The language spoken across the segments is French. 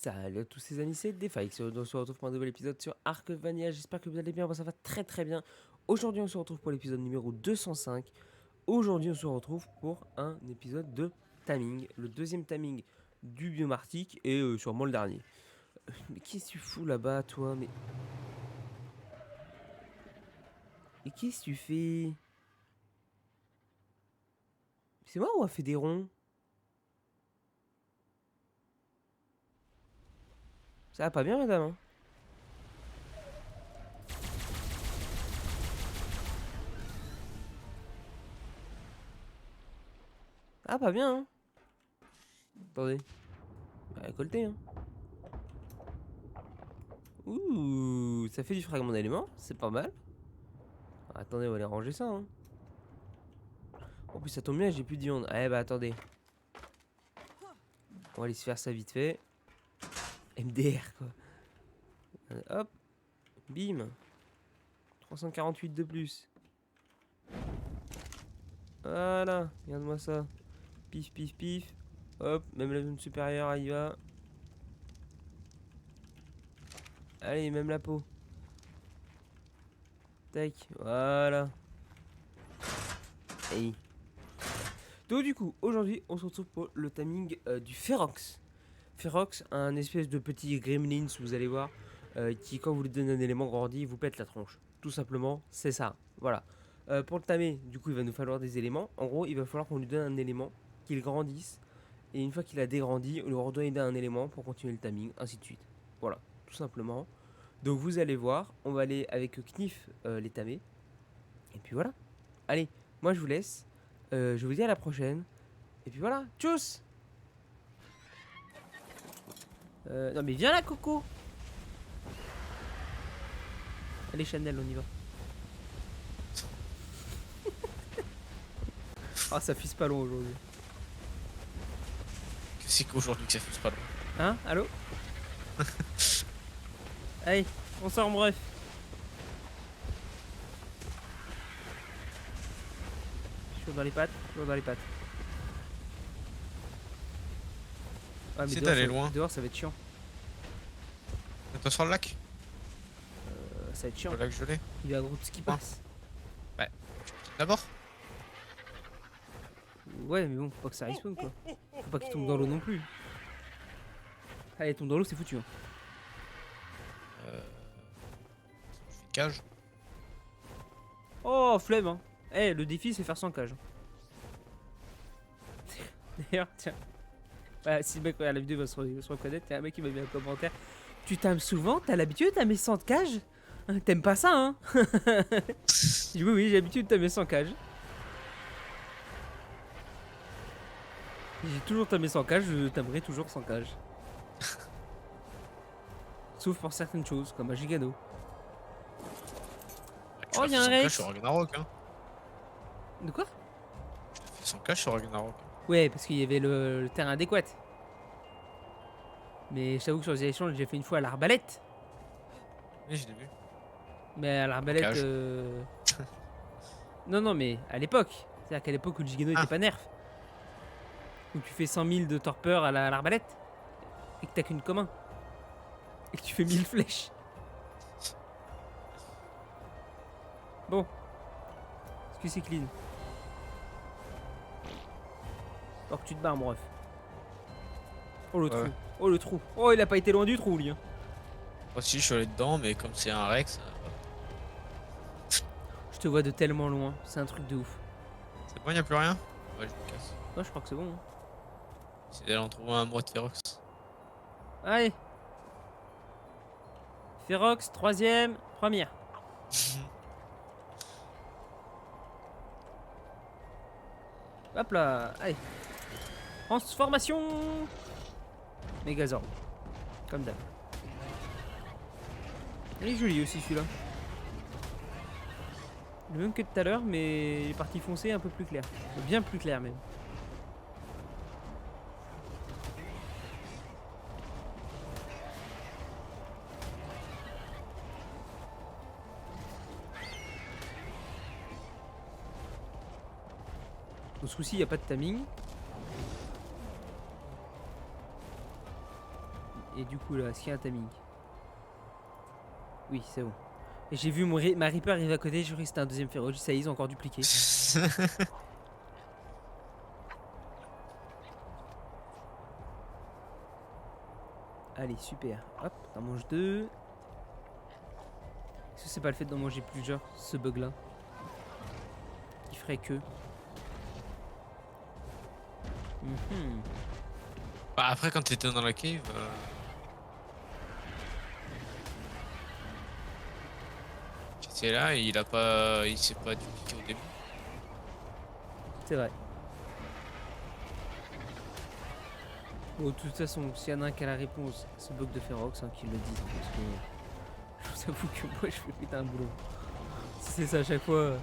Salut à tous ces amis, c'est Defix. On se retrouve pour un nouvel épisode sur Ark Vanilla. J'espère que vous allez bien, moi ça va très très bien. Aujourd'hui on se retrouve pour l'épisode numéro 205. Aujourd'hui on se retrouve pour un épisode de Taming, le deuxième Taming du Biomartic et sûrement le dernier. Mais qu'est-ce que tu fous là-bas toi? Mais qu'est-ce que tu fais? C'est moi ou on a fait des ronds? Ça va pas bien madame hein? Ah pas bien hein? Attendez. Bah, récolter hein. Ouh, ça fait du fragment d'éléments, c'est pas mal. Attendez, on va aller ranger ça hein. En plus ça tombe bien, j'ai plus de viande. Eh bah attendez. On va aller se faire ça vite fait. MDR quoi. Hop. Bim. 348 de plus. Voilà. Regarde-moi ça. Pif pif pif. Hop. Même la zone supérieure, elle y va. Allez, même la peau. Tac. Voilà. Hey. Donc du coup, aujourd'hui, on se retrouve pour le timing du Ferox. Ferox, un espèce de petit gremlins, vous allez voir, qui quand vous lui donnez un élément grandi, il vous pète la tronche. Tout simplement, c'est ça. Voilà. Pour le tamer, du coup, il va nous falloir des éléments. En gros, il va falloir qu'on lui donne un élément, qu'il grandisse. Et une fois qu'il a dégrandi, on lui redonne un élément pour continuer le timing, ainsi de suite. Voilà, tout simplement. Donc vous allez voir, on va aller avec Knif les tamer. Et puis voilà. Allez, moi je vous laisse. Je vous dis à la prochaine. Et puis voilà, tchuss. Non mais viens là Coco. Allez Chanel, on y va. Ah ça fuse pas long aujourd'hui. C'est qu'aujourd'hui que ça fait pas long. Hein? Allô? Allez, on sort bref. Chaud dans les pattes, chaud dans les pattes. Ah mais C'est dehors, d'aller loin. dehors ça va être chiant. Attends sur le lac. Ça va être chiant. Le lac gelé. Il y a un groupe qui passe. Ouais. D'abord. Ouais mais bon, faut pas que ça respawn quoi. Faut pas qu'il tombe dans l'eau non plus. Allez, tombe dans l'eau c'est foutu hein. Une cage. Oh flemme hein. Eh le défi c'est faire 100 cages. D'ailleurs tiens. Voilà, si le mec regarde la vidéo va se reconnaître, il y a un mec qui m'a mis un commentaire. Tu tames souvent? T'as l'habitude de tamer 100 cages? T'aimes pas ça hein? Oui oui j'ai l'habitude de tamer 100 cages. J'ai toujours tamé 100 cages, je tamerai toujours 100 cages. Sauf pour certaines choses, comme un gigano. Tu Oh, l'as il y fait a un sans cache Rex. sur Ragnarok, hein. De quoi? Tu l'as fait sans cache sur Ragnarok. Ouais, parce qu'il y avait le terrain adéquat. Mais je t'avoue que sur les échanges, j'ai fait une fois à l'arbalète. Oui, je l'ai vu. Mais à l'arbalète. Cage. Non, non, mais à l'époque. C'est-à-dire qu'à l'époque où le gigano était pas nerf. Où tu fais 100 000 de torpeur à l'arbalète. Et que t'as qu'une commun. Et que tu fais 1000 flèches. Bon. Est-ce que c'est clean? Alors que tu te barres, mon ref. Oh le trou. Ouais. Oh le trou. Oh, il a pas été loin du trou, lui. Hein. Moi aussi, je suis allé dedans, mais comme c'est un Rex. Je te vois de tellement loin. C'est un truc de ouf. C'est bon, y'a plus rien. Ouais, je me casse. Oh, je crois que c'est bon. Hein. C'est d'aller en trouver un moi de Ferox. Allez. Ferox, troisième, première. Hop là. Allez. Transformation. Megazord. Comme d'hab. Il est joli aussi celui-là. Le même que tout à l'heure, mais il est parti foncé un peu plus clair. Bien plus clair même. Au souci, il n'y a pas de timing. Et du coup là, est-ce qu'il y a un timing? Oui, c'est bon. Et j'ai vu ma Reaper arriver à côté, je croyais que c'était un deuxième Ferox. Ça y est, ils ont encore dupliqué. Allez, super. Hop, t'en manges 2. Est-ce que c'est pas le fait d'en manger plusieurs, ce bug là? Qui ferait que... Mhm. Bah, après, quand t'étais dans la cave, j'étais là et il s'est pas dupliqué au début. C'est vrai. Bon, de toute façon, s'il y en a un qui a la réponse, c'est le bug de Ferox hein, qui le dit. Parce que je vous avoue que moi je fais putain un boulot. Si c'est ça à chaque fois.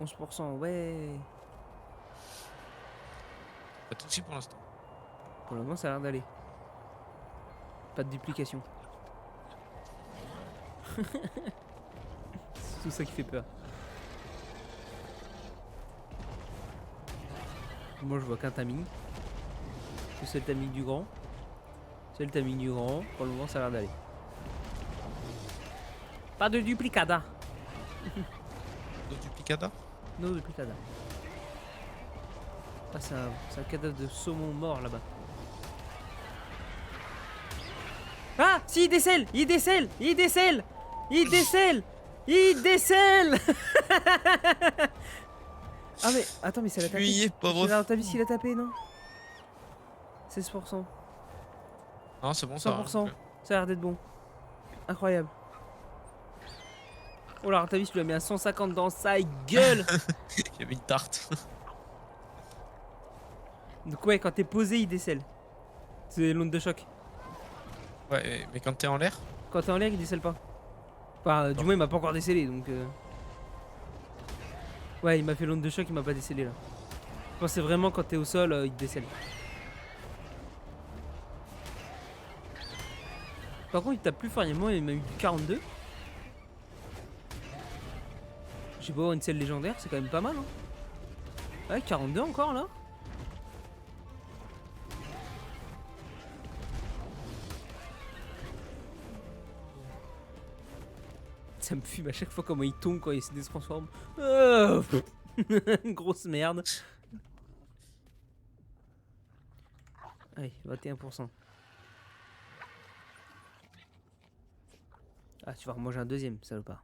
11%, ouais. Pas de soucis pour l'instant. Pour le moment, ça a l'air d'aller. Pas de duplication. C'est tout ça qui fait peur. Moi, je vois qu'un timing. C'est le timing du grand. C'est le timing du grand. Pour le moment, ça a l'air d'aller. Pas de duplicada. De duplicata? No duplicada. Ah, c'est un cadavre de saumon mort là-bas. Ah, si, il décèle. Il décèle. Il décèle. Il décèle. Il décèle. Ah mais attends, mais c'est la tapé. Fuyez, pauvre. T'as vu s'il a tapé, non? 16%. Non, c'est bon, ça va. 100%. Ça a l'air d'être bon. Incroyable. Oh là, t'as vu, je lui ai mis un 150 dans sa gueule. Il y avait une tarte. Donc ouais, quand t'es posé, il décèle. C'est l'onde de choc. Ouais, mais quand t'es en l'air? Quand t'es en l'air, il décèle pas. Enfin, du moins, il m'a pas encore décellé, donc... Ouais, il m'a fait l'onde de choc, il m'a pas décellé, là. Je pense que c'est vraiment quand t'es au sol, il te décèle. Par contre, il tape plus fort, moi, il m'a eu du 42. Je sais pas, une selle légendaire, c'est quand même pas mal, hein. Ouais, 42 encore, là. Ça me fume à chaque fois comment il tombe quand il se transforme. Grosse merde. Allez, 21%. Ah, tu vas remanger un deuxième, salopard.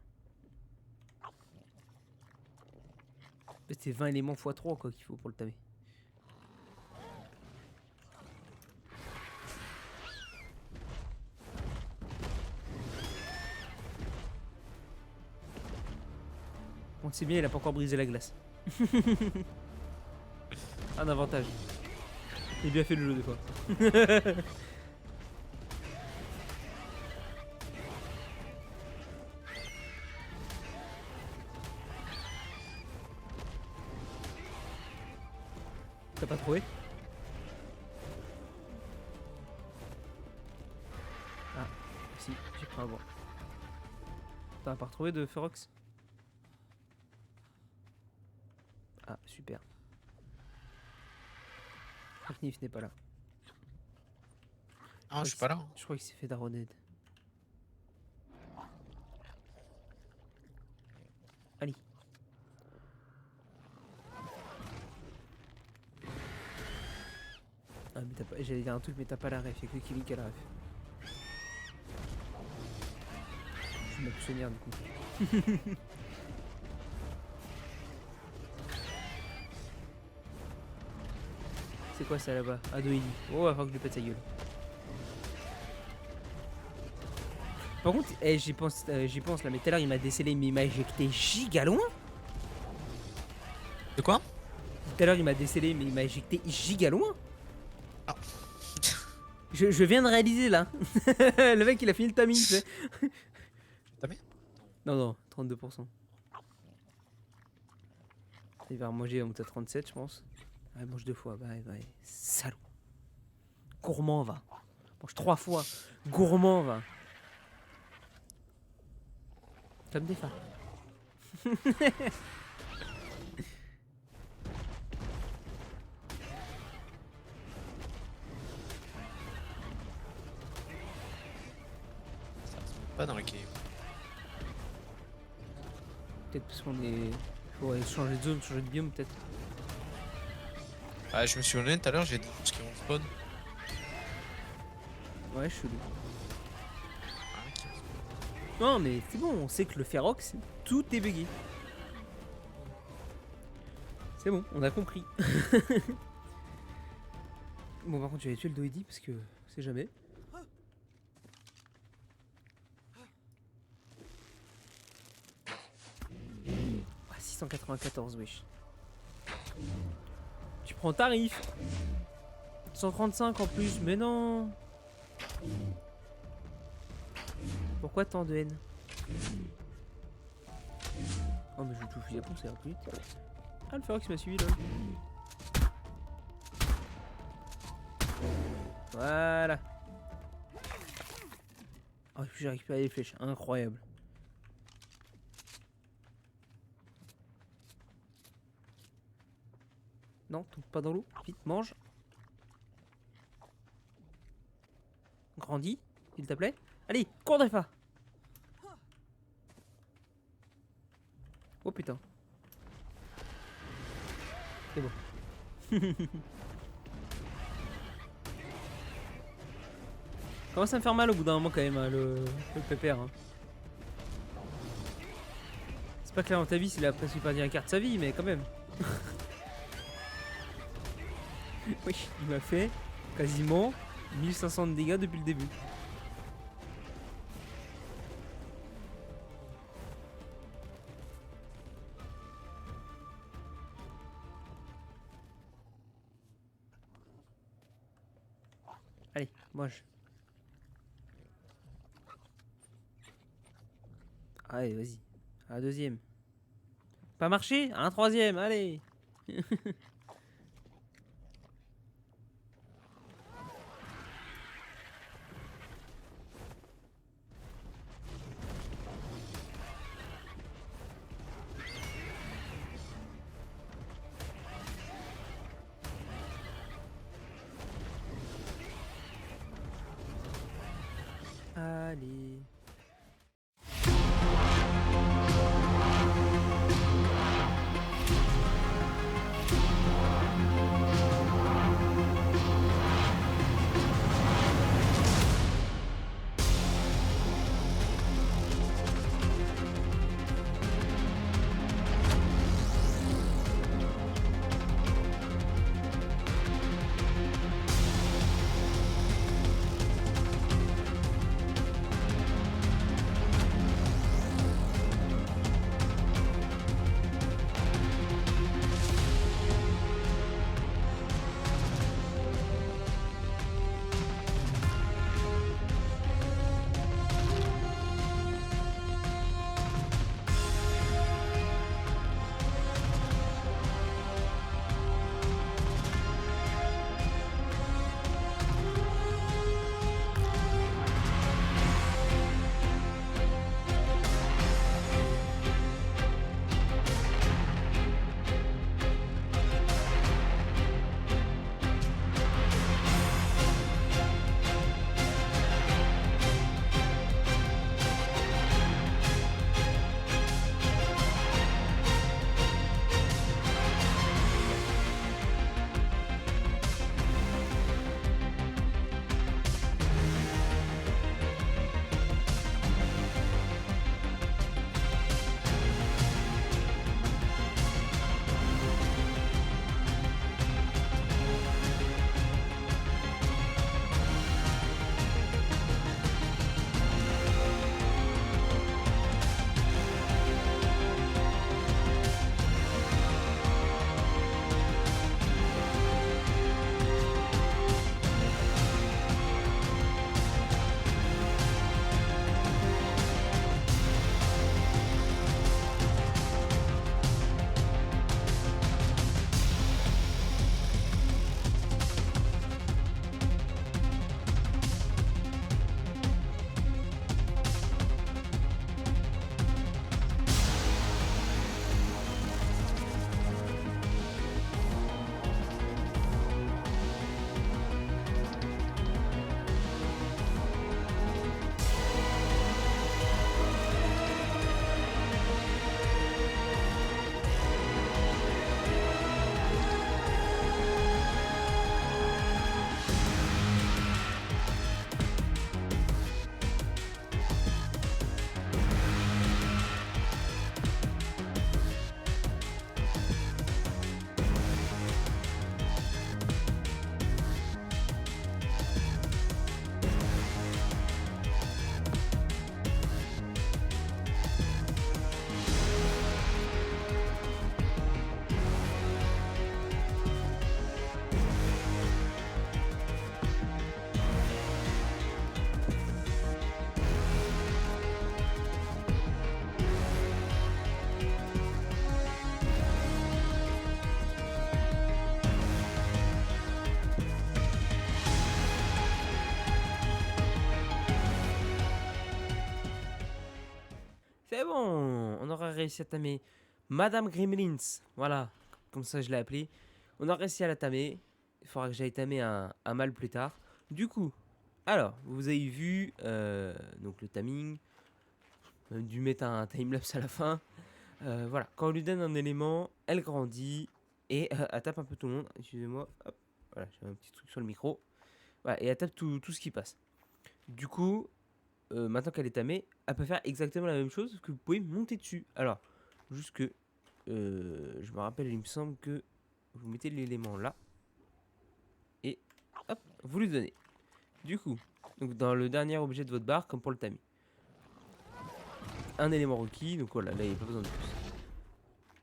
C'est 20 éléments x 3 quoi qu'il faut pour le tamer. On sait bien, il a pas encore brisé la glace. Un avantage. Il a bien fait le jeu des fois. T'as pas trouvé? Ah, si, j'ai pris un bon. T'as pas retrouvé de Ferox? Ah, super. Knif n'est pas là. Ah, je suis pas là. Je crois qu'il s'est fait daronner. Allez. Ah, mais t'as pas... J'allais dire un truc, mais t'as pas la ref. Y'a que Kili qui a la ref. Je vais m'abstenir du coup. C'est quoi ça là-bas? Adoili. Oh, va falloir que je lui pète sa gueule. Par contre, j'y pense là, mais tout à l'heure il m'a décellé, mais il m'a éjecté giga loin. De quoi? Tout à l'heure il m'a décellé, mais il m'a éjecté giga loin. Ah. Je viens de réaliser là. Le mec il a fini le timing, tu sais. T'as mis? Non, 32%. Il va remanger, il va monter à 37, je pense. Ah, il mange 2 fois, bah, salaud. Gourmand, va. Mange 3 fois. Gourmand, va. Comme des femmes. pas dans la cave. Peut-être parce qu'on est. Faudrait changer de zone, changer de biome peut-être. Ah, je me suis honnête tout à l'heure, j'ai des monstres qui vont spawn. Ouais, chelou. Ah, ok. Non, mais c'est bon, on sait que le Ferox, tout est bugué. C'est bon, on a compris. Bon, par contre, je vais tuer le Doedi parce que c'est jamais. Ah, 694, wesh. Tu prends tarif. 135 en plus, mais non. Pourquoi tant de haine? Oh, mais je vais tout fusil à pompe, ça va plus vite. Ah, le Ferox m'a suivi là. Voilà. Oh, j'ai récupéré les flèches, incroyable. Non, tombe pas dans l'eau. Vite, mange. Grandis, s'il te plaît. Allez, cours des pas. Oh putain. C'est bon. Commence à me faire mal au bout d'un moment quand même, hein, le pépère. Hein. C'est pas clair dans ta vie s'il a presque perdu un quart de sa vie, mais quand même. Oui, il m'a fait quasiment 1500 de dégâts depuis le début. Allez, mange. Allez, vas-y. Un deuxième. Pas marché? Un troisième, allez. Allez. C'est bon, on aura réussi à tamer Madame Gremlins. Voilà, comme ça je l'ai appelée. On a réussi à la tamer. Il faudra que j'aille tamer un mâle plus tard. Du coup, alors, vous avez vu donc le taming. On a dû mettre un timelapse à la fin. Voilà, quand on lui donne un élément, elle grandit et elle tape un peu tout le monde. Excusez-moi, hop, voilà, j'ai un petit truc sur le micro. Voilà, et elle tape tout ce qui passe. Du coup, maintenant qu'elle est tamée, elle peut faire exactement la même chose, sauf que vous pouvez monter dessus. Alors, juste que, je me rappelle, il me semble que vous mettez l'élément là. Et hop, vous lui donnez. Du coup, donc dans le dernier objet de votre barre, comme pour le tamis. Un élément requis, donc voilà, là il n'y a pas besoin de plus.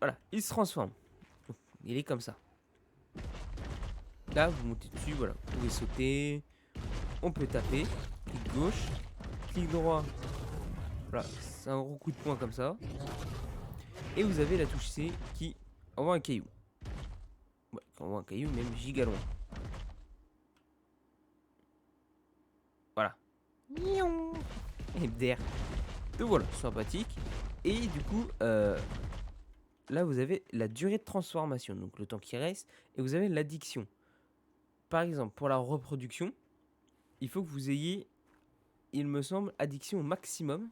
Voilà, il se transforme. Donc, il est comme ça. Là, vous montez dessus, voilà. Vous pouvez sauter. On peut taper. Clic gauche. Clic droit. Voilà, c'est un gros coup de poing comme ça. Et vous avez la touche C qui envoie un caillou. Ouais, qui envoie un caillou même giga loin. Voilà. Et MDR. Donc voilà, sympathique. Et du coup, là vous avez la durée de transformation, donc le temps qui reste, et vous avez l'addiction. Par exemple, pour la reproduction, il faut que vous ayez, il me semble, addiction au maximum.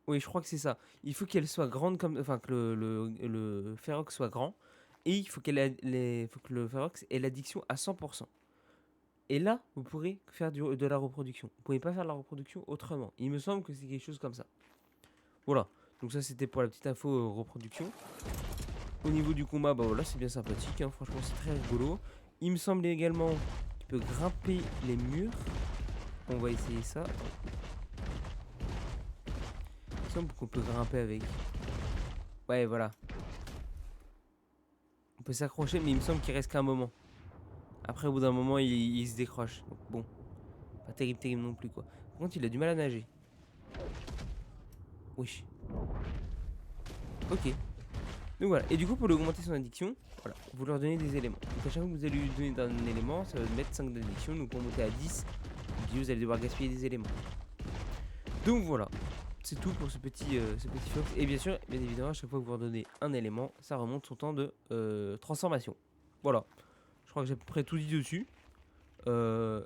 Oui, je crois que c'est ça. Il faut qu'elle soit grande comme, enfin que le Ferox soit grand, et il faut faut que le Ferox ait l'addiction à 100%. Et là, vous pourrez faire de la reproduction. Vous pouvez pas faire de la reproduction autrement. Il me semble que c'est quelque chose comme ça. Voilà. Donc ça, c'était pour la petite info reproduction. Au niveau du combat, bah voilà, c'est bien sympathique. Hein. Franchement, c'est très rigolo. Il me semble également qu'il peut grimper les murs. On va essayer ça. Il me semble qu'on peut grimper avec. Ouais, voilà. On peut s'accrocher, mais il me semble qu'il reste qu'un moment. Après, au bout d'un moment, il se décroche. Donc bon, pas terrible non plus, quoi. Par contre, il a du mal à nager. Oui. Ok. Donc voilà. Et du coup, pour lui augmenter son addiction, voilà, vous leur donnez des éléments. Donc à chaque fois que vous allez lui donner un élément, ça va mettre 5 d'addiction. Donc pour monter à 10, vous allez devoir gaspiller des éléments. Donc voilà. C'est tout pour ce petit fox. Et bien sûr, bien évidemment, à chaque fois que vous leur donnez un élément, ça remonte son temps de transformation. Voilà. Je crois que j'ai à peu près tout dit dessus.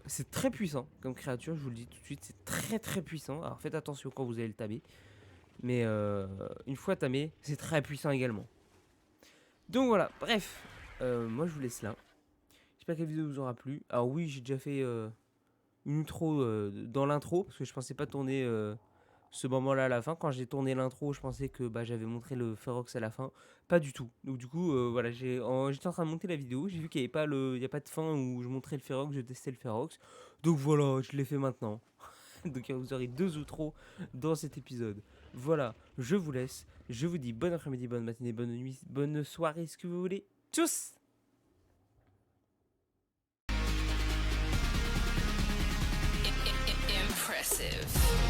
C'est très puissant comme créature, je vous le dis tout de suite, c'est très puissant. Alors faites attention quand vous allez le tamer. Mais une fois tamé, c'est très puissant également. Donc voilà, bref, moi je vous laisse là. J'espère que la vidéo vous aura plu. Alors oui, j'ai déjà fait une intro dans l'intro, parce que je pensais pas tourner ce moment-là à la fin. Quand j'ai tourné l'intro, je pensais que j'avais montré le Ferox à la fin. Pas du tout. Donc du coup, voilà, j'étais en train de monter la vidéo. J'ai vu qu'il n'y avait pas de fin où je montrais le Ferox, je testais le Ferox. Donc voilà, je l'ai fait maintenant. Donc vous aurez 2 outros dans cet épisode. Voilà, je vous laisse. Je vous dis bon après-midi, bonne matinée, bonne nuit, bonne soirée, ce que vous voulez. Tchuss! Impressive.